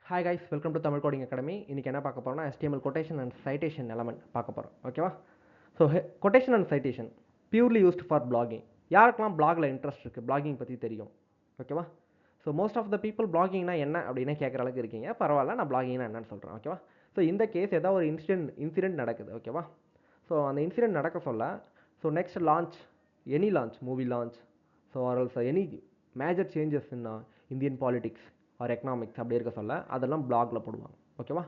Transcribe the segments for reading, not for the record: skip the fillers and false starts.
Hi guys, welcome to Tamil coding academy. இன்றைக்கி என்ன பார்க்க போகிறோம்னா HTML quotation and citation element பார்க்க போகிறோம். ஓகேவா? So quotation and citation purely used for blogging. யாருக்கெல்லாம் பிளாகில் இன்ட்ரெஸ்ட் இருக்குது, பிளாகிங் பற்றி தெரியும். ஓகேவா? So most of the people பிளாகிங்னா என்ன அப்படின்னு கேட்குற அளவுக்கு இருக்கீங்க. பரவாயில்ல, நான் பிளாகிங்னா என்னன்னு சொல்கிறேன். ஓகேவா? ஸோ இந்த கேஸ் ஏதாவது ஒரு இன்சிடென்ட் நடக்குது. ஓகேவா? ஸோ அந்த இன்சிடென்ட் நடக்க சொல்ல, so next launch, any launch, movie launch, so or any major changes in Indian politics or economics அப்படி இருக்க சொல்ல அதெல்லாம் பிளாகில் போடுவாங்க. ஓகேவா?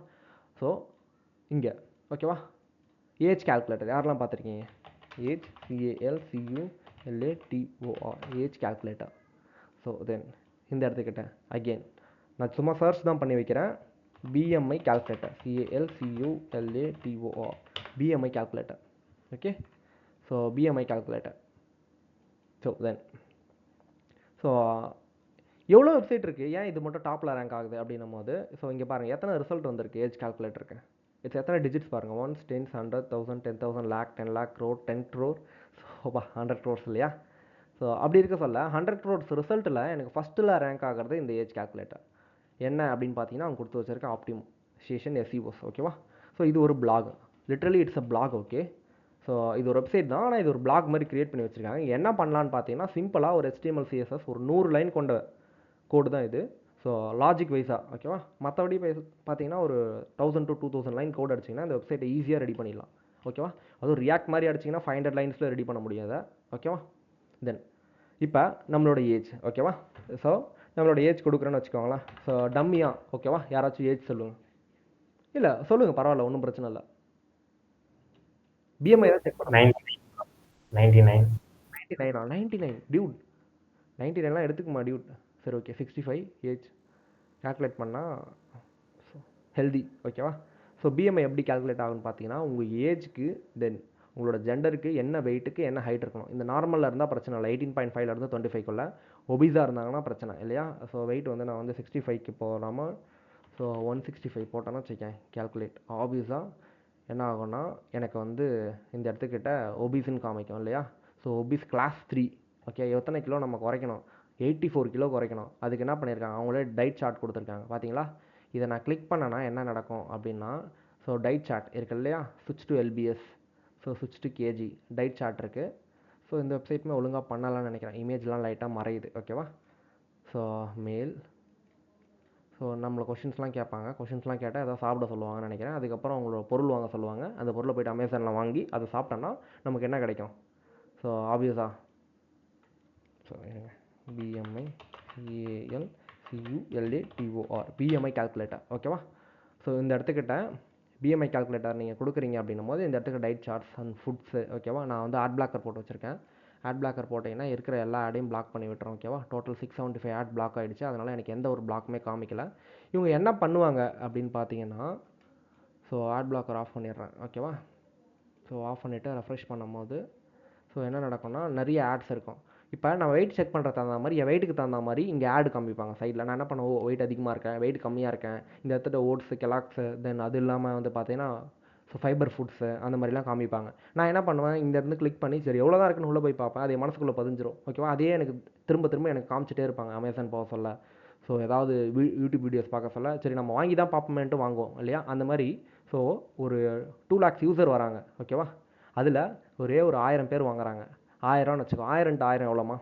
ஸோ இங்கே ஓகேவா, ஏஜ் கால்குலேட்டர் யாரெல்லாம் பார்த்துருக்கீங்க? Age CALCULATOR age calculator. So then இந்த இடத்துக்கிட்ட அகெயின் நான் சும்மா சர்ச் தான் பண்ணி வைக்கிறேன். BMI calculator, CALCULATOR BMI calculator. Okay, so BMI calculator. So then so எவ்வளோ வெப்சைட் இருக்குது, ஏன் இது மட்டும் டாப்பில் ரேங்க் ஆகுது அப்படின்னும் போது, ஸோ இங்கே பாருங்கள் எத்தனை ரிசல்ட் வந்திருக்கு ஏஜ் கால்குலேட்டருக்கு. இட்ஸ் எத்தனை டிஜிட்ஸ் பாருங்கள், 1 10 100 1000 10,000 lakh 10 lakh crore 10 crore. ஸோப்பா 100 crores இல்லையா? ஸோ அப்படி இருக்க சொல்ல 100 crores ரிசல்ட்டில் எனக்கு ஃபஸ்ட்டில் ரேங்க் ஆகிறது இந்த ஏஜ் கால்குலேட்டர். என்ன அப்படின்னு பார்த்தீங்கன்னா அவங்க கொடுத்து வச்சிருக்க ஆப்டிமைசேஷன் SEOs. ஓகேவா? ஸோ இது ஒரு block, literally it's a block. Okay, so இது ஒரு வெப்சைட் தான், ஆனால் இது ஒரு பிளாக் மாதிரி கிரியேட் பண்ணி வச்சுருக்காங்க. என்ன பண்ணலான்னு பார்த்தீங்கன்னா சிம்பிளாக ஒரு HTML CSS ஒரு 100 லைன் கொண்ட கோடு தான் இது. ஸோ லாஜிக் வைஸாக. ஓகேவா? மற்றபடி பார்த்தீங்கன்னா ஒரு 1000 to 2000 லைன் கோட் அடிச்சிங்கன்னா இந்த வெப்சைட்டை ஈஸியாக ரெடி பண்ணிடலாம். ஓகேவா? அதுவும் ரியாக்ட் மாதிரி அடிச்சிங்கன்னா 500 லைன்ஸில் ரெடி பண்ண முடியாத. ஓகேவா? தென் இப்போ நம்மளோட ஏஜ். ஓகேவா? ஸோ நம்மளோட ஏஜ் கொடுக்குறேன்னு வச்சுக்கோங்களேன். ஸோ டம்மியா. ஓகேவா? யாராச்சும் ஏஜ் சொல்லுங்கள். இல்லை சொல்லுங்கள், பரவாயில்ல, ஒன்றும் பிரச்சனை இல்லை. BMI தான் செக் பண்ண 99 99 டியூட். 99லாம் எடுத்துக்குமா டியூட்? சரி, ஓகே, 65 ஏஜ் கால்குலேட் பண்ணால் ஹெல்தி. ஓகேவா? ஸோ BMI எப்படி கால்குலேட் ஆகுன்னு பார்த்தீங்கன்னா உங்கள் ஏஜ்க்கு தென் உங்களோட ஜெண்டருக்கு என்ன வெயிட்டுக்கு என்ன ஹைட் இருக்கணும். இந்த நார்மலில் இருந்தால் பிரச்சனை இல்லை, 18.5லேருந்து 25க்குள்ளே. ஒபிஸாக இருந்தாங்கன்னா பிரச்சனை இல்லையா? ஸோ வெயிட் வந்து நான் வந்து 65க்கு போகாமல் ஸோ 165 போட்டோன்னா வச்சுக்கேன், கால்குலேட். ஆப்வியஸாக என்ன ஆகும்னா எனக்கு வந்து இந்த இடத்துக்கிட்ட ஒபிஸ்ன்னு காமிக்கும் இல்லையா? So ஒபிஸ் class 3. ஓகே, எத்தனை கிலோ நம்ம குறைக்கணும்? 84 கிலோ குறைக்கணும். அதுக்கு என்ன பண்ணியிருக்காங்க, அவங்களே டயட் சார்ட் கொடுத்துருக்காங்க. பார்த்தீங்களா? இதை நான் கிளிக் பண்ணேன்னா என்ன நடக்கும் அப்படின்னா, ஸோ டயட் சார்ட் இருக்கு இல்லையா? ஸ்விட்ச் டு LBS, ஸோ ஸ்விட்ச் டு KG டயட் சார்ட் இருக்குது. ஸோ இந்த வெப்சைட்டுமே ஒழுங்காக பண்ணலாம்னு நினைக்கிறேன். இமேஜ்லாம் லைட்டாக மறையுது. ஓகேவா? ஸோ மேல், ஸோ நம்மளை கொஷின்ஸ்லாம் கேட்பாங்க. கொஷின்ஸ்லாம் கேட்டால் எதாவது சாப்பிட சொல்லுவாங்கன்னு நினைக்கிறேன். அதுக்கப்புறம் அவங்களோட பொருள் வாங்க சொல்லுவாங்க. அந்த பொருளை போய்ட்டு அமேசானில் வாங்கி அதை சாப்பிட்டோன்னா நமக்கு என்ன கிடைக்கும்? ஸோ ஆப்வியஸாக so BMI CALCULATOR BMI calculator. ஓகேவா? ஸோ இந்த இடத்துக்கிட்ட BMI கால்குலேட்டர் நீங்கள் கொடுக்குறீங்க அப்படின்னும் போது இந்த இடத்துக்கு டயட் சார்ட்ஸ் அண்ட் ஃபுட்ஸு. ஓகேவா? நான் வந்து ஆட் பிளாக்கர் போட்டு வச்சுருக்கேன். ஆட் பிளாக்கர் போட்டிங்கன்னா இருக்கிற எல்லா ஆடையும் பிளாக் பண்ணி விட்டுறோம். ஓகேவா? டோட்டல் 675 ஆட் பிளாக் ஆகிடுச்சு. அதனால் எனக்கு எந்த ஒரு பிளாக்குமே காமிக்கல. இவங்க என்ன பண்ணுவாங்க அப்படின்னு பார்த்தீங்கன்னா, ஸோ ஆட் பிளாக்கர் ஆஃப் பண்ணிடுறேன். ஓகேவா? ஸோ ஆஃப் பண்ணிவிட்டு ரெஃப்ரெஷ் பண்ணும்போது ஸோ என்ன நடக்கும்னா நிறைய ஆட்ஸ் இருக்கும். இப்போ நான் வெயிட் செக் பண்ணுறது தகுந்த மாதிரி என் வெயிட்டுக்கு தகுந்த மாதிரி இங்கே ஆடு காமிப்பாங்க சைடில். நான் என்ன பண்ணுவோம், வெயிட் அதிகமாக இருக்கேன், வெயிட் கம்மியாக இருக்கேன், இந்த இடத்துல ஓட்ஸு கெலாக்ஸு தென் அது இல்லாமல் வந்து பார்த்தீங்கன்னா ஸோ ஃபைபர் ஃபுட்ஸு அந்த மாதிரிலாம் காமிப்பாங்க. நான் என்ன பண்ணுவேன், இந்த இடத்துல கிளிக் பண்ணி சரி எவ்வளோ தான் இருக்குன்னு உள்ளே போய் பார்ப்பேன். அது மனசுக்குள்ளே பதிஞ்சிரும். ஓகேவா? அதே எனக்கு திரும்ப திரும்ப எனக்கு காமிச்சிட்டே இருப்பாங்க அமேசான் போக சொல்ல. ஸோ ஏதாவது யூடியூப் வீடியோஸ் பார்க்க சொல்ல சரி நம்ம வாங்கி தான் பார்ப்போமேன்ட்டு வாங்குவோம் இல்லையா? அந்த மாதிரி ஸோ ஒரு 2 lakhs யூசர் வராங்க. ஓகேவா? அதில் ஒரே ஒரு 1000 பேர் வாங்குறாங்க. 1000ன்னு வச்சுக்கோ. 1000 × 1000 எவ்வளோமா?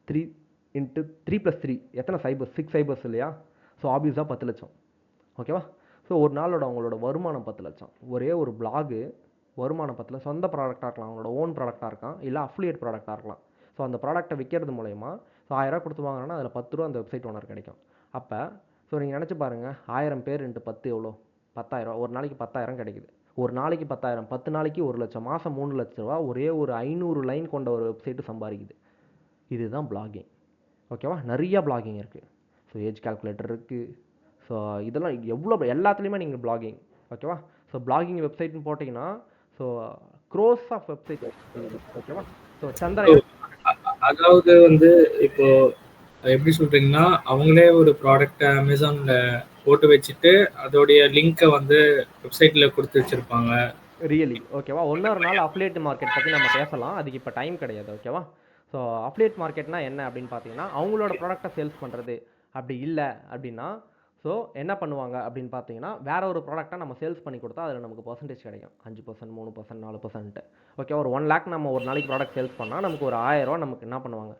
3 × 3 + 3 எத்தனை சைபர்ஸ்? 6 சைபர்ஸ் இல்லையா? ஸோ ஆப்வியஸாக 10 லட்சம். ஓகேவா? ஸோ ஒரு நாளோட அவங்களோட வருமானம் 10 லட்சம். ஒரே ஒரு பிளாகு வருமானம் 10 லட்சம். சொந்த ப்ராடக்டாக இருக்கலாம், அவங்களோட ஓன் ப்ராடக்டாக இருக்கலாம், இல்லை அஃபிலியேட் ப்ராடக்டாக இருக்கலாம். ஸோ அந்த ப்ராடக்ட்டை விற்கிறது மூலயமா ஸோ 1000 கொடுத்து வாங்கினா அதில் 10 ரூபா அந்த வெப்சைட் ஓனர் கிடைக்கும். அப்போ ஸோ நீங்கள் நினச்சி பாருங்கள், 1000 பேர் × 10 எவ்வளோ? 10,000. ஒரு நாளைக்கு 10,000 கிடைக்குது. ஒரு நாளைக்கு 10,000, 10 நாளைக்கு 1 லட்சம், மாதம் 3 லட்ச ரூபா ஒரே ஒரு 500 லைன் கொண்ட ஒரு வெப்சைட்டு சம்பாதிக்குது. இதுதான் பிளாகிங். ஓகேவா? நிறைய பிளாகிங் இருக்குது. ஸோ ஏஜ் கால்குலேட்டர் இருக்குது. ஸோ இதெல்லாம் எவ்வளோ எல்லாத்துலேயுமே நீங்கள் பிளாகிங். ஓகேவா? ஸோ பிளாகிங் வெப்சைட்னு போட்டிங்கன்னா ஸோ க்ரோஸ் ஆஃப் வெப்சைட். ஓகேவா? ஸோ சந்திரன் அதாவது வந்து இப்போ எப்படி சொல்றீங்கன்னா, அவங்களே ஒரு ப்ராடக்ட்டை அமேசான்ல போட்டு வச்சுட்டு அதோடைய லிங்கை வந்து வெப்சைட்ல கொடுத்து வச்சிருப்பாங்க. ரியலி. ஓகேவா? இன்னொரு நாள் அஃபிலியேட் மார்க்கெட் பற்றி நம்ம பேசலாம். அதுக்கு இப்போ டைம் கிடையாது. ஓகேவா? ஸோ அஃபிலியேட் மார்க்கெட்னா என்ன அப்படின்னு பார்த்தீங்கன்னா அவங்களோட ப்ராடக்டை சேல்ஸ் பண்ணுறது. அப்படி இல்லை அப்படின்னா ஸோ என்ன பண்ணுவாங்க அப்படின்னு பார்த்தீங்கன்னா, வேற ஒரு ப்ராடக்ட்டை நம்ம சேல்ஸ் பண்ணி கொடுத்தா அதில் நமக்கு பர்சன்டேஜ் கிடைக்கும். 5%, 3%, 4%. ஓகே, ஒரு 1,00,000 நம்ம ஒரு நாளைக்கு ப்ராடக்ட் சேல்ஸ் பண்ணால் நமக்கு ஒரு 1000 ரூபா நமக்கு என்ன பண்ணுவாங்க,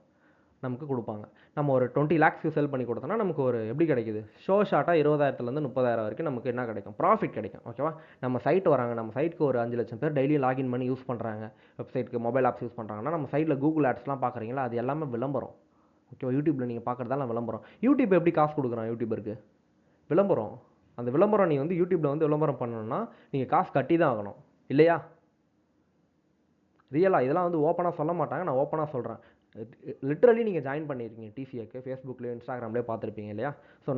நமக்கு கொடுப்பாங்க. நம்ம ஒரு 20 lakhs செல் பண்ணி கொடுத்தோம்னா நமக்கு ஒரு எப்படி கிடைக்குது, ஷார்ட்டாக 20,000லேருந்து 30,000 வரைக்கும் நமக்கு என்ன கிடைக்கும், ப்ராஃபிட் கிடைக்கும். ஓகேவா, நம்ம சைட் வராங்க, நம்ம சைட்டுக்கு ஒரு 5 லட்சம் பேர் டெய்லி லாகின் பண்ணி யூஸ் பண்ணுறாங்க, வெப்சைட்டுக்கு மொபைல் ஆப்ஸ் யூஸ் பண்ணுறாங்கன்னா, நம்ம சைட்டில் கூகுள் ஆட்ஸ்லாம் பார்க்குறீங்களா, அது எல்லாமே விளம்பரம். ஓகேவா, யூடியூப்பில் நீங்கள் பார்க்குறதெல்லாம் விளம்பரம். யூடியூப் எப்படி காசு கொடுக்குறான் யூடியூபருக்கு, விளம்பரம். அந்த விளம்பரம் நீ வந்து யூடியூப்பில் வந்து விளம்பரம் பண்ணணும்னா நீங்கள் காசு கட்டி தான் ஆகணும், இல்லையா? ரியலாக இதெல்லாம் வந்து ஓப்பனாக சொல்ல மாட்டாங்க, நான் ஓப்பனாக சொல்கிறேன். லிட்ரலி நீங்கள் ஜாயின் பண்ணியிருக்கீங்க டிசிஏக்கு, ஃபேஸ்புக்லேயோ இன்ஸ்டாகிராம்லேயோ பார்த்துருப்பீங்க இல்லையா? ஸோ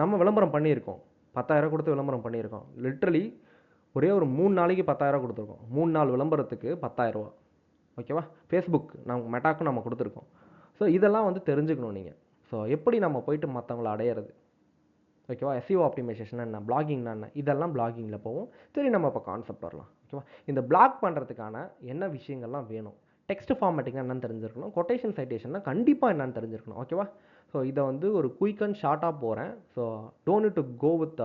நம்ம விளம்பரம் பண்ணியிருக்கோம், 10,000 கொடுத்து விளம்பரம் பண்ணியிருக்கோம். லிட்ரலி ஒரே ஒரு 3 நாளைக்கு 10,000 கொடுத்துருக்கோம். 3 நாள் விளம்பரத்துக்கு 10,000 ரூபா. ஓகேவா, ஃபேஸ்புக் நம்ம மெட்டாக்கும் நம்ம கொடுத்துருக்கோம். ஸோ இதெல்லாம் வந்து தெரிஞ்சுக்கணும் நீங்கள். ஸோ எப்படி நம்ம போயிட்டு மற்றவங்களை அடையிறது, ஓகேவா, எஸ்இஓ ஆப்டிமைசேஷன் என்ன, பிளாகிங்னா என்ன, இதெல்லாம் பிளாகிங்கில் போவோம். சரி, நம்ம இப்போ கான்செப்ட் வரலாம். ஓகேவா, இந்த பிளாக் பண்ணுறதுக்கான என்ன விஷயங்கள்லாம் வேணும், டெக்ஸ்ட் ஃபார்மேட்டிங்காக என்னென்னு தெரிஞ்சிருக்கணும், கொட்டேஷன் சைட்டேஷன்னா கண்டிப்பாக என்னென்னு தெரிஞ்சிருக்கணும். ஓகேவா, ஸோ இதை வந்து ஒரு குயிக் அண்ட் ஷார்ட்டாக போகிறேன். So don't need to go with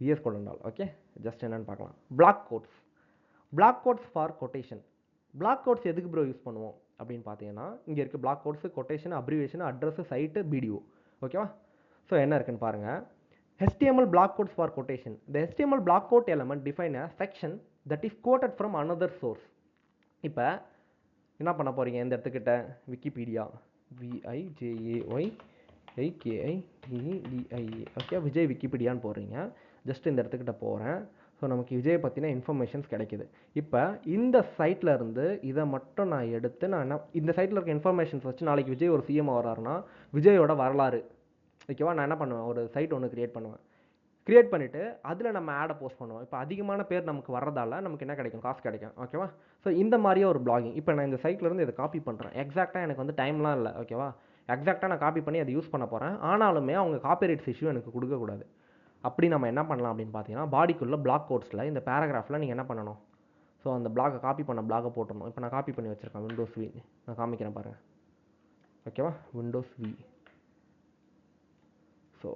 VS code and all. Okay, just என்னென்னு பார்க்கலாம். Block quotes, block quotes for quotation. Block quotes எதுக்கு ப்ரோ யூஸ் பண்ணுவோம் அப்படின்னு பார்த்தீங்கன்னா, இங்கே இருக்குது block quotes, quotation, abbreviation, address, cite, BDO. ஓகேவா, ஸோ என்ன இருக்குன்னு பாருங்கள். HTML block codes for quotation. The HTML block quote element define a section that is quoted from another source. இப்போ என்ன பண்ண போகிறீங்க, இந்த இடத்துக்கிட்ட விக்கிபீடியா, VIJAYIKIEDIA. ஓகே, விஜய் விக்கிபீடியான்னு போடுறீங்க. ஜஸ்ட் இந்த இடத்துக்கிட்ட போகிறேன். ஸோ நமக்கு விஜயை பற்றின இன்ஃபர்மேஷன்ஸ் கிடைக்குது. இப்போ இந்த சைட்டில் இருந்து இதை மட்டும் நான் எடுத்து நான் என்ன, இந்த சைட்டில் இருக்க இன்ஃபர்மேஷன்ஸ் வச்சு நாளைக்கு விஜய் ஒரு சிஎம் வர்றாருன்னா விஜயோட வரலாறு, ஓகேவா, நான் என்ன பண்ணுவேன், ஒரு சைட் ஒன்று க்ரியேட் பண்ணுவேன். க்ரியேட் பண்ணிவிட்டு அதில் நம்ம ஆடை போஸ்ட் பண்ணுவோம். இப்போ அதிகமான பேர் நமக்கு வர்றதால நமக்கு என்ன கிடைக்கும், காசு கிடைக்கும். ஓகேவா, ஸோ இந்த மாதிரியே ஒரு பிளாகிங். இப்போ நான் இந்த சைட்லேருந்து இதை காப்பி பண்ணுறேன். எக்ஸாக்டாக எனக்கு வந்து டைம்லாம் இல்லை. ஓகேவா, எக்ஸாக்டாக நான் காப்பி பண்ணி அதை யூஸ் பண்ண போகிறேன். ஆனாலுமே அவங்க காப்பிரைட்ஸ் இஷ்யூ எனக்கு கொடுக்கக்கூடாது. அப்படி நம்ம என்ன பண்ணலாம் அப்படின்னு பார்த்தீங்கன்னா, பாடிக்குள்ளே பிளாக் கோட்ஸில் இந்த பேராகிராஃபில் நீங்கள் என்ன பண்ணணும், ஸோ அந்த பிளாகை காப்பி பண்ண பிளாகை போட்டுடணும். இப்போ நான் காப்பி பண்ணி வச்சுருக்கேன், விண்டோஸ் வி, நான் காமிக்கிறேன் பாருங்கள். ஓகேவா, விண்டோஸ் வி. ஸோ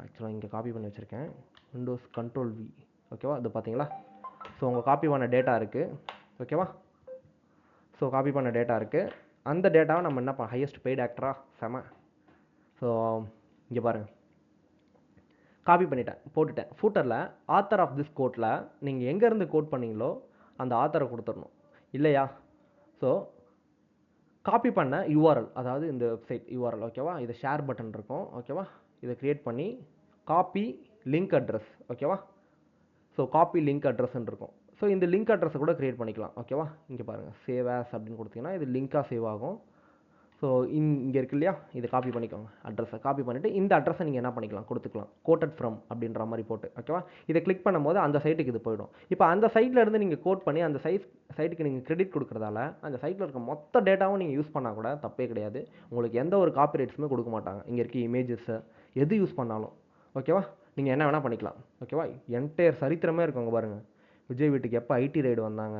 ஆக்சுவலாக இங்கே காப்பி பண்ணி வச்சுருக்கேன், விண்டோஸ் கண்ட்ரோல் வி. ஓகேவா, இது பார்த்தீங்களா? ஸோ உங்கள் காப்பி பண்ண டேட்டா இருக்குது. ஓகேவா, ஸோ காப்பி பண்ண டேட்டா இருக்குது. அந்த டேட்டாவை நம்ம என்ன ஹையஸ்ட் பெய்ட் ஆக்டராக செம. ஸோ இங்கே பாருங்கள், காப்பி பண்ணிட்டேன், போட்டுட்டேன். ஃபூட்டரில் ஆத்தர் ஆஃப் திஸ் கோட்டில் நீங்கள் எங்கேருந்து கோட் பண்ணீங்களோ அந்த ஆத்தரை கொடுத்துடணும், இல்லையா? ஸோ காப்பி பண்ண யூஆர்எல், அதாவது இந்த வெப்சைட் யூஆர்எல். ஓகேவா, இது ஷேர் பட்டன் இருக்கும். ஓகேவா, இதை க்ரியேட் பண்ணி காப்பி லிங்க் அட்ரஸ். ஓகேவா, ஸோ காப்பி லிங்க் அட்ரஸ்ன்னு இருக்கும். ஸோ இந்த லிங்க் அட்ரஸை கூட க்ரியேட் பண்ணிக்கலாம். ஓகேவா, இங்கே பாருங்கள், சேவ் ஆஸ் அப்படின்னு கொடுத்தீங்கன்னா இது லிங்காக சேவ் ஆகும். ஸோ இங்கே இருக்கு இல்லையா, இதை காப்பி பண்ணிக்கோங்க. அட்ரஸை காப்பி பண்ணிவிட்டு இந்த அட்ரஸை நீங்கள் என்ன பண்ணிக்கலாம், கொடுத்துக்கலாம், கோட்டட் ஃப்ரம் அப்படின்ற மாதிரி போட்டு. ஓகேவா, இதை கிளிக் பண்ணும்போது அந்த சைட்டுக்கு இது போயிடும். இப்போ அந்த சைட்டில் இருந்து நீங்கள் கோட் பண்ணி அந்த சைட்டுக்கு நீங்கள் கிரெடிட் கொடுக்குறதால அந்த சைட்டில் இருக்க மொத்த டேட்டாவும் நீங்கள் யூஸ் பண்ணால் கூட தப்பே கிடையாது. உங்களுக்கு எந்த ஒரு காப்பிரைட்ஸுமே கொடுக்க மாட்டாங்க. இங்கே இருக்க இமேஜஸ்ஸை எது யூஸ் பண்ணாலும். ஓகேவா, நீங்கள் என்ன வேணால் பண்ணிக்கலாம். ஓகேவா, என்டையர் சரித்திரமே இருக்குங்க பாருங்கள். விஜய் வீட்டுக்கு எப்போ ஐடி ரைடு வந்தாங்க,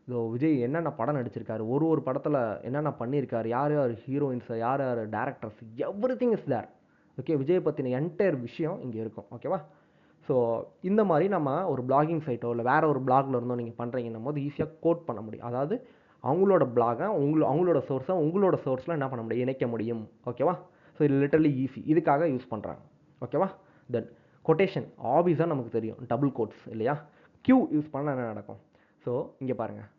இதோ விஜய் என்னென்ன படம் நடிச்சிருக்காரு, ஒரு படத்தில் என்னென்ன பண்ணியிருக்காரு, யார் யார் ஹீரோயின்ஸு, யார் யார் directors, everything is there. Okay, Vijay பற்றின என்டையர் விஷயம் இங்கே இருக்கும். ஓகேவா, ஸோ இந்த மாதிரி நம்ம ஒரு பிளாகிங் சைட்டோ இல்லை வேறு ஒரு பிளாகில் இருந்தோ நீங்கள் பண்ணுறீங்கன்னும் போது ஈஸியாக கோட் பண்ண முடியும். அதாவது அவங்களோட பிளாகை அவங்களோட சோர்ஸை உங்களோட சோர்ஸில் என்ன பண்ண முடியும், இணைக்க முடியும். ஓகேவா, ஸோ இது லிட்டரலி ஈஸி, இதுக்காக யூஸ் பண்ணுறாங்க. ஓகேவா, தென் கொட்டேஷன் ஆப்வியஸாக நமக்கு தெரியும், டபுள் கோட்ஸ் இல்லையா. கியூ யூஸ் பண்ணால் என்ன நடக்கும், ஸோ இங்கே பாருங்கள்,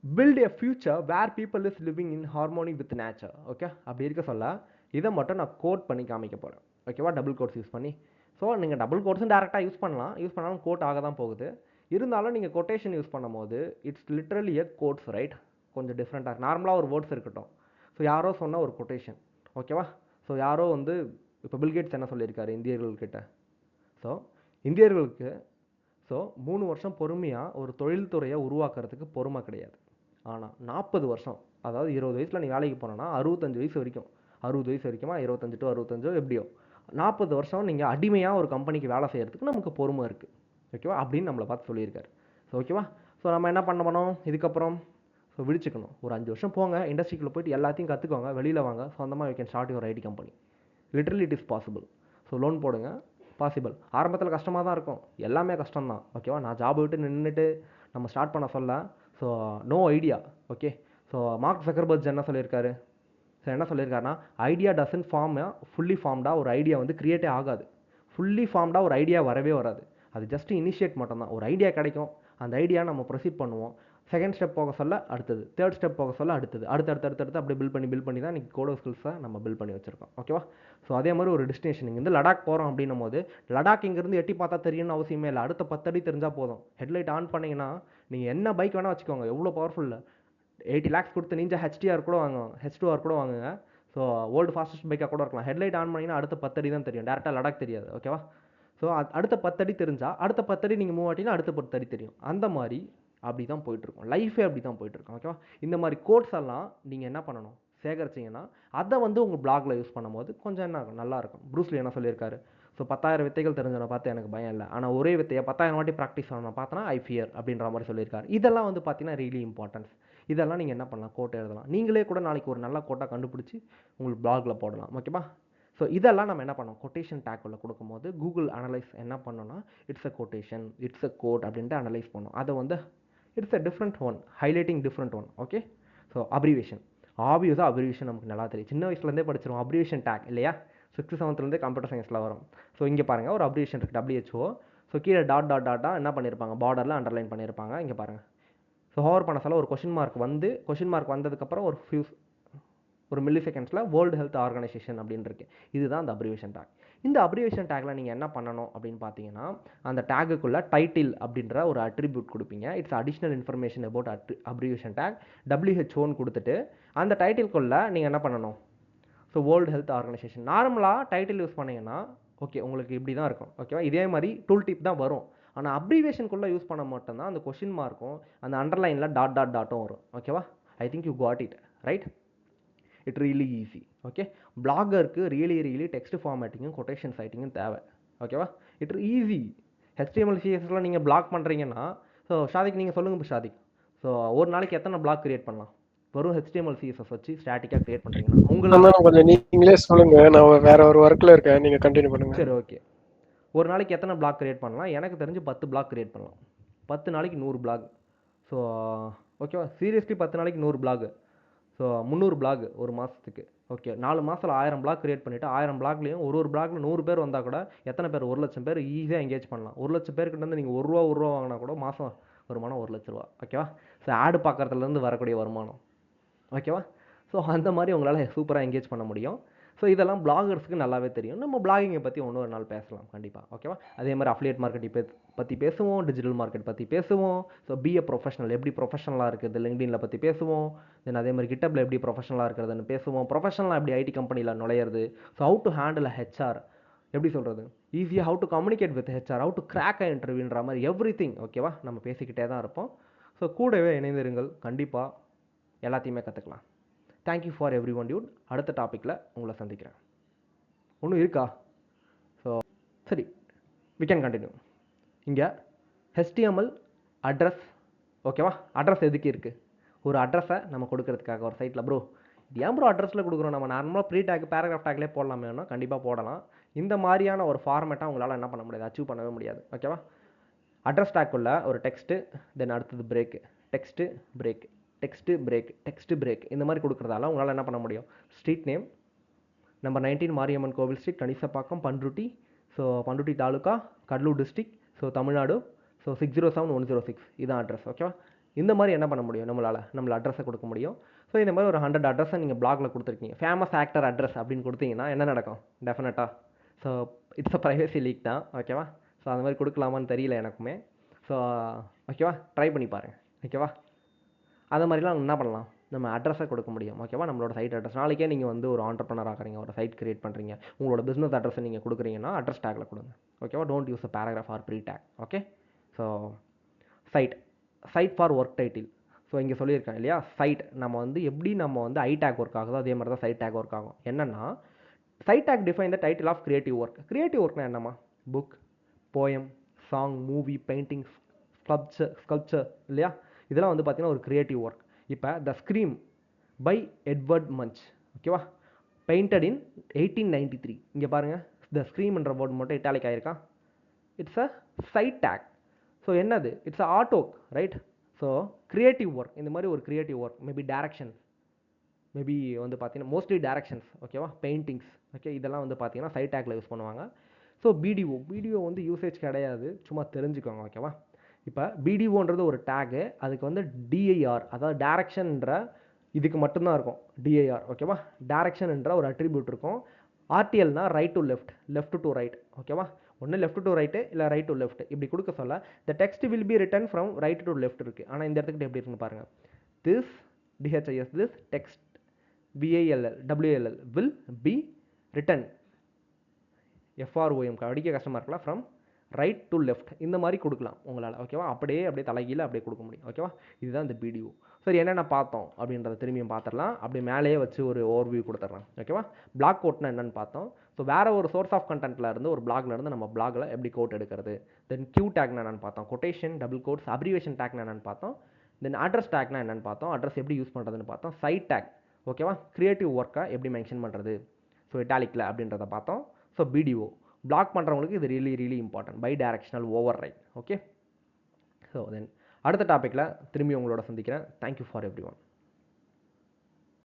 build a future where people is living in harmony with nature. Okay, அப்படி இருக்க சொல்ல இதை மட்டும் நான் கோட் பண்ணி காமிக்க போகிறேன். ஓகேவா, டபுள் கோட்ஸ் யூஸ் பண்ணி. ஸோ நீங்கள் டபுள் கோட்ஸும் டேரெக்டாக யூஸ் பண்ணாலும் கோட் ஆக தான் போகுது. இருந்தாலும் நீங்கள் கொட்டேஷன் யூஸ் பண்ணும்போது it's literally a quotes, right? கொஞ்சம் டிஃப்ரெண்ட்டாக நார்மலாக ஒரு வேர்ட்ஸ் இருக்கட்டும். ஸோ யாரோ சொன்ன ஒரு கொட்டேஷன். ஓகேவா, ஸோ யாரோ வந்து இப்போ பில்கேட்ஸ் என்ன சொல்லியிருக்காரு இந்தியர்கள்கிட்ட, ஸோ இந்தியர்களுக்கு ஸோ 3 வருஷம் பொறுமையாக ஒரு தொழில்துறையை உருவாக்குறதுக்கு பொறுமை கிடையாது. ஆனால் 40 வருஷம், அதாவது 20 வயசில் நீ வேலைக்கு போனோன்னா 65 வயசு வரைக்கும், 60 வயசு வரைக்குமா, 25 to 65 எப்படியோ 40 வருஷம் நீங்கள் அடிமையாக ஒரு கம்பெனிக்கு வேலை செய்கிறதுக்கு நமக்கு பொறுமை இருக்குது. ஓகேவா, அப்படின்னு நம்மளை பார்த்து சொல்லியிருக்காரு. ஸோ ஓகேவா, ஸோ நம்ம என்ன பண்ணணும் இதுக்கப்புறம், ஸோ விழிச்சுக்கணும். ஒரு 5 வருஷம் போங்க, இண்டஸ்ட்ரிக்குள்ளே போயிட்டு எல்லாத்தையும் கற்றுக்கோங்க, வெளியில் வாங்க, சொந்தமாக you can start your IT company. Literally it is possible. So so loan போடுங்க, பாசிபிள். ஆரம்பத்தில் கஷ்டமாக தான் இருக்கும், எல்லாமே கஷ்டம் தான், ஓகேவா. நான் ஜாப் விட்டு நின்றுட்டு நம்ம ஸ்டார்ட் பண்ண சொல்ல, so no idea, okay. So Mark Zuckerberg என்ன சொல்லியிருக்காரு, ஸோ என்ன சொல்லியிருக்காருன்னா, ஐடியா டசன்ட் ஃபார்ம் ஃபுல்லி ஃபார்ம்டாக ஒரு ஐடியா வந்து க்ரியேட்டே ஆகாது. ஃபுல்லி ஃபார்ம்டாக ஒரு ஐடியா வரவே வராது. அது ஜஸ்ட் இனிஷியேட் மட்டும்தான். ஒரு ஐடியா கிடைக்கும், அந்த ஐடியா நம்ம ப்ரொசீட் பண்ணுவோம், செகண்ட் ஸ்டெப் போக சொல்ல அடுத்தது, தேர்ட் ஸ்டெப் போக சொல்ல அடுத்தது, அடுத்தடுத்து அப்படி பில் பண்ணி தான் இன்றைக்கி கோடோ ஸ்கில்ஸை நம்ம பில் பண்ணி வச்சுருக்கோம், ஓகேவா. ஸோ அதே மாதிரி ஒரு டெஸ்டினேஷன் இங்கேருந்து லடாக் போகிறோம் அப்படின்னும் போது, லடாக் இங்கேருந்து எட்டி பார்த்தா தெரியும்னு அவசியமே இல்லை, அடுத்த 10 அடி தெரிஞ்சால் போதும். ஹெட்லைட் ஆன் பண்ணிங்கன்னா நீங்கள் என்ன பைக் வேணால் வச்சுக்கோங்க, எவ்வளோ பவர்ஃபுல்ல 80 lakhs கொடுத்து நீஞ்சா ஹெச்டிஆர் கூட வாங்குவோம், H2R கூட வாங்குங்க. ஸோ வேர்ல்டு ஃபாஸ்டஸ்ட் பைக்காக கூட இருக்கலாம். ஹெட்லைட் ஆன் பண்ணிங்கன்னா அடுத்த 10 அடி தான் தெரியும், டேரெக்டாக லடாக் தெரியாது, ஓகேவா. ஸோ அடுத்த 10 அடி தெரிஞ்சால் அடுத்த 10 அடி நீங்கள் மூவ் ஆட்டினா அடுத்த 10 அடி தெரியும். அந்த மாதிரி அப்படி தான் போயிட்டுருக்கும், லைஃபே அப்படி தான் போயிட்டுருக்கும், ஓகேவா. இந்த மாதிரி கோட்ஸ் எல்லாம் நீங்கள் என்ன பண்ணணும், சேகரிச்சிங்கன்னா அதை வந்து உங்கள் பிளாகில் யூஸ் பண்ணும்போது கொஞ்சம் என்ன ஆகும், நல்லாயிருக்கும். ப்ரூஸ்லி என்ன சொல்லியிருக்காரு, ஸோ 10,000 வித்தைகள் தெரிஞ்சவனை பார்த்து எனக்கு பயம் இல்லை, ஆனால் ஒரே வித்தையை 10,000 வாட்டி ப்ராக்டிஸ் பண்ணணும் பார்த்தனா ஐ ஃபியர் அப்படின்ற மாதிரி சொல்லியிருக்காரு. இதெல்லாம் வந்து பார்த்தீங்கன்னா ரியலி இம்பார்ட்டன்ஸ். இதெல்லாம் நீங்கள் என்ன பண்ணலாம், கோட்டை எழுதலாம். நீங்களே கூட நாளைக்கு ஒரு நல்ல கோட்டாக கண்டுபிடிச்சி உங்களுக்கு பிளாகில் போடலாம், ஓகேவா. ஸோ இதெல்லாம் நம்ம என்ன பண்ணோம், கொட்டேஷன் டேக் உள்ள கொடுக்கும்போது கூகுள் அனலைஸ் என்ன பண்ணோன்னா, it's a quotation, it's a quote அப்படின்ட்டு அனலைஸ் பண்ணோம். அதை வந்து it's a different one, highlighting different one, okay. So abbreviation, ஆப்வியஸாக அப்ரிவேஷன் நமக்கு நல்லா தெரியும், சின்ன வயசுலேருந்தே படிச்சிருவோம் அப்ரிவேஷன் டேக் இல்லையா. 6th 7th கம்ப்யூட்டர் சயின்ஸில் வரும். ஸோ இங்கே பாருங்கள் ஒரு அப்ரிவேஷன் இருக்குது, WHO. ஸோ கீழே டாட்டாக என்ன பண்ணியிருப்பாங்க, பார்டரில் அண்டர்லைன் பண்ணியிருப்பாங்க. இங்கே பாருங்கள், ஸோ ஹோவர் பண்ண சொல்ல ஒரு கொஷின் மார்க் வந்ததுக்கப்புறம் ஒரு மில்லி செகண்ட்ஸில் வேர்ல்டு ஹெல்த் ஆர்கனைசேஷன் அப்படின்னு இருக்கு. இதுதான் அந்த அப்ரிவேஷன் டேக். இந்த அப்ரிவேஷன் டேக்கில் நீங்கள் என்ன பண்ணணும் அப்படின்னு பார்த்தீங்கன்னா, அந்த டேக்குக்குள்ளே டைட்டில் அப்படின்ற ஒரு அட்ரிபியூட் கொடுப்பீங்க. It's additional information about abbreviation take WHO கொடுத்துட்டு, அந்த டைட்டில்குள்ளே நீங்கள் என்ன பண்ணணும், ஸோ வேர்ல்டு ஹெல்த் ஆர்கனைசேஷன். நார்மலாக டைட்டில் யூஸ் பண்ணிங்கன்னா ஓகே உங்களுக்கு இப்படி தான் இருக்கும், ஓகேவா. இதே மாதிரி டூல் டிப் தான் வரும், ஆனால் அப்ரிவேஷனுக்குள்ளே யூஸ் பண்ண மட்டும்தான் அந்த கொஷின் மார்க்கும் அந்த அண்டர்லைனில் டாட்டும் வரும், ஓகேவா. I think you got it right. It really easy, okay. பிளாகருக்கு ரியலி டெக்ஸ்ட் ஃபார்மேட்டிங்கும் கொட்டேஷன் சைட்டிங்கும் தேவை, ஓகேவா. It easy. HTML CSSலாம் நீங்கள் பிளாக் பண்ணுறீங்கன்னா, ஸோ ஷாதிக் நீங்கள் சொல்லுங்கள் ஷாதிக், ஸோ ஒரு நாளைக்கு எத்தனை பிளாக் கிரியேட் பண்ணலாம், வெறும் HTML CSS வச்சு ஸ்டாட்டிக்காக கிரியேட் பண்ணுறீங்கன்னா உங்களுக்கு கொஞ்சம் நீங்களே சொல்லுங்க, நான் வேற ஒரு ஒர்க்கில் இருக்கேன், நீங்கள் கண்டினியூ பண்ணுங்க. சரி ஓகே. ஒரு நாளைக்கு எத்தனை பிளாக் கிரியேட் பண்ணலாம், எனக்கு தெரிஞ்சு 10 பிளாக் கிரியேட் பண்ணலாம். 10 நாளைக்கு 100 பிளாக். ஸோ ஓகேவா, சீரியஸ்லி 10 நாளைக்கு 100 பிளாக். ஸோ 300 பிளாக் ஒரு மாதத்துக்கு, ஓகே. 4 மாதத்தில் 1000 பிளாக் கிரியேட் பண்ணிவிட்டு 1000 பிளாக்லேயும் ஒரு பிளாக்ல 100 பேர் வந்தால் கூட எத்தனை பேர், 1,00,000 பேர் ஈஸியாக எங்கேஜ் பண்ணலாம். 1,00,000 பேர்கிட்ட இருந்து நீங்கள் ஒரு ரூபா வாங்கினா கூட மாதம் வருமானம் 1,00,000 ரூபா, ஓகேவா. ஸோ ஆடு பார்க்குறதுலேருந்து வரக்கூடிய வருமானம், ஓகேவா. ஸோ அந்த மாதிரி உங்களால் சூப்பராக எங்கேஜ் பண்ண முடியும். ஸோ இதெல்லாம் பிளாகர்ஸ்க்கு நல்லாவே தெரியும். நம்ம பிளாகிங்கை பற்றி இன்னொரு நாள் பேசலாம் கண்டிப்பாக, ஓகேவா. அதே மாதிரி அஃபிலியேட் மார்க்கெட்டிங் பற்றி பேசுவோம், டிஜிட்டல் மார்க்கெட் பற்றி பேசுவோம். ஸோ பிஏ ப்ரொஃபஷனல் எப்படி ப்ரொஃபஷனலாக இருக்குது லிங்க்டின்ல பற்றி பேசுவோம். தென் அதே மாதிரி கிட்டப்பில் எப்படி ப்ரொஃபஷனலாக இருக்கிறதுன்னு பேசுவோம். ப்ரொஃபஷனலாக எப்படி ஐடி கம்பெனியில் நுழையிறது, so how to handle HR, எப்படி சொல்கிறது ஈஸியாக, how to communicate with HR, how to crack இன்டர்வியூன்ற மாதிரி எவ்ரிதிங், ஓகேவா. நம்ம பேசிக்கிட்டே தான் இருப்போம். ஸோ கூடவே இணைந்திருங்கள், கண்டிப்பாக எல்லாத்தையுமே கற்றுக்கலாம். Thank you for every one Dude. அடுத்த டாப்பிக்கில் உங்களை சந்திக்கிறேன். ஒன்றும் இருக்கா? ஸோ சரி, வி கேன் கண்டினியூ. இங்கே HTML அட்ரஸ், ஓகேவா. அட்ரஸ் எதுக்கு இருக்குது, ஒரு அட்ரஸை நம்ம கொடுக்கறதுக்காக ஒரு சைட்டில். ப்ரோ ஏன் ப்ரோ அட்ரஸில் கொடுக்குறோம், நம்ம நார்மலாக ப்ரீ டேக் பேராகிராஃப் டேக்லேயே போடலாமேனா கண்டிப்பாக போடலாம். இந்த மாதிரியான ஒரு ஃபார்மேட்டாக உங்களால் என்ன பண்ண முடியாது, அச்சீவ் பண்ணவே முடியாது, ஓகேவா. அட்ரஸ் டேக்குள்ள ஒரு டெக்ஸ்ட்டு, தென் அடுத்தது break, text break, text break, text break, இந்த மாதிரி கொடுக்குறதால உங்களால் என்ன பண்ண முடியும், street name number 19 Mariamman Kovil street, Kanisapakkam, Panruti, so Panruti taluka, Cuddalore district, so Tamil Nadu, so 607106 இதான் அட்ரஸ், ஓகேவா. இந்த மாதிரி என்ன பண்ண முடியும், நம்மள அட்ரஸை கொடுக்க முடியும். ஸோ இந்த மாதிரி ஒரு 100 அட்ரஸை நீங்கள் பிளாகில் கொடுத்துருக்கீங்க. ஃபேமஸ் ஆக்டர் அட்ரஸ் அப்படின்னு கொடுத்தீங்கன்னா என்ன நடக்கும், டெஃபினட்டாக so it's a privacy leak தான், ஓகேவா. ஸோ அந்த மாதிரி கொடுக்கலாமான்னு தெரியல எனக்குமே. ஸோ ஓகேவா, ட்ரை பண்ணி பாருங்கள், ஓகேவா. அது மாதிரிலாம் என்ன பண்ணலாம், நம்ம அட்ரஸை கொடுக்க முடியும், ஓகேவா. நம்மளோட சைட் அட்ரஸ், நாளைக்கே நீங்கள் வந்து ஒரு ஆண்டர்ப்ரனர் ஆகிறீங்க, ஒரு சைட் கிரியேட் பண்ணுறீங்க, உங்களோட பிஸ்னஸ் அட்ரஸை நீங்கள் கொடுக்குறீங்கன்னா அட்ரஸ் டேக்கில் கொடுங்க, ஓகேவா. Don't use a paragraph or pre tag, okay. So cite for work title. So இங்கே சொல்லியிருக்கேன் இல்லையா, சைட் நம்ம வந்து ஐ டேக் ஒர்க் ஆகுதோ அதே மாதிரி தான் சைட் டேக் ஒர்க் ஆகும். என்னென்னா cite tag define the title of creative work. Creative ஒர்க்னா என்னம்மா, book, poem, song, movie, painting, sculpture இல்லையா, இதெல்லாம் வந்து பார்த்தீங்கன்னா ஒரு கிரியேட்டிவ் ஒர்க். இப்போ the scream by Edward Munch, ஓகேவா, பெயிண்டட் இன் 1893. இங்கே பாருங்கள், த ஸ்க்ரீம்ன்ற வேர்ட் மட்டும் இட்டாலிக் ஆயிருக்கா. It's a cite tag. So என்னது, it's a art work, right. So creative work, இந்த மாதிரி ஒரு creative work, maybe directions, maybe வந்து பார்த்தீங்கன்னா மோஸ்ட்லி டேரக்ஷன்ஸ், ஓகேவா, பெயிண்டிங்ஸ், ஓகே, இதெல்லாம் வந்து பார்த்தீங்கன்னா சைட் டேக்கில் யூஸ் பண்ணுவாங்க. ஸோ பிடிஓ வந்து யூசேஜ் கிடையாது, சும்மா தெரிஞ்சுக்கோங்க, ஓகேவா. இப்போ பிடிஓன்றது ஒரு டேகு, அதுக்கு வந்து டிஐஆர், அதாவது டேரக்ஷன்ன்ற இதுக்கு மட்டும்தான் இருக்கும் டிஐஆர், ஓகேவா. டேரக்ஷன்ன்ற ஒரு அட்ரிபியூட் இருக்கும். ஆர்டிஎல்னா right to left, left to right, ஓகேவா. ஒன்று லெஃப்ட் டு ரைட்டு இல்லை ரைட் டு லெஃப்ட் இப்படி கொடுக்க சொல்ல the text will be written from right to left இருக்குது. ஆனால் இந்த இடத்துக்கு எப்படி இருக்குன்னு பாருங்கள். This T H I S this text WALL will be written FROM படிக்க கஷ்டமாக இருக்கலாம் ஃப்ரம் ரைட் டு லெஃப்ட் இந்த மாதிரி கொடுக்கலாம் உங்களால், ஓகேவா. அப்படியே தலைகீழ அப்படியே கொடுக்க முடியும், ஓகேவா. இதுதான் இந்த பிடிஓ. சரி, என்னென்ன பார்த்தோம் அப்படின்றத திரும்பியும் பார்த்துடலாம். அப்படியே மேலேயே வச்சு ஒரு ஓவர்வியூ கொடுத்துட்றேன், ஓகேவா. பிளாக் கோட்னா என்னென்னு பார்த்தோம். ஸோ வேறு ஒரு சோர்ஸ் ஆஃப் கண்டென்ட்டில் இருந்து ஒரு பிளாக்ல இருந்து நம்ம பிளாகில் எப்படி கோட் எடுக்கிறது. தென் கியூ டேக்னா என்னென்னு பார்த்தோம். கொட்டேஷன், டபுள் கோட்ஸ், அப்ரிவேஷன் டேக்னா என்னென்னு பார்த்தோம். தென் அட்ரஸ் டேக்னா என்னென்னு பார்த்தோம். அட்ரஸ் எப்படி யூஸ் பண்ணுறதுன்னு பார்த்தோம். சைட் டேக், ஓகேவா, கிரியேட்டிவ் ஒர்க்கை எப்படி மென்ஷன் பண்ணுறது ஸோ இட்டாலிக்கில் அப்படின்றத பார்த்தோம். ஸோ பிடிஓ பிளாக் பண்ணுறவங்களுக்கு இது really important, bidirectional override, okay. So then அடுத்த டாப்பிக்கில் திரும்பி உங்களோட சந்திக்கிறேன். Thank you for every one.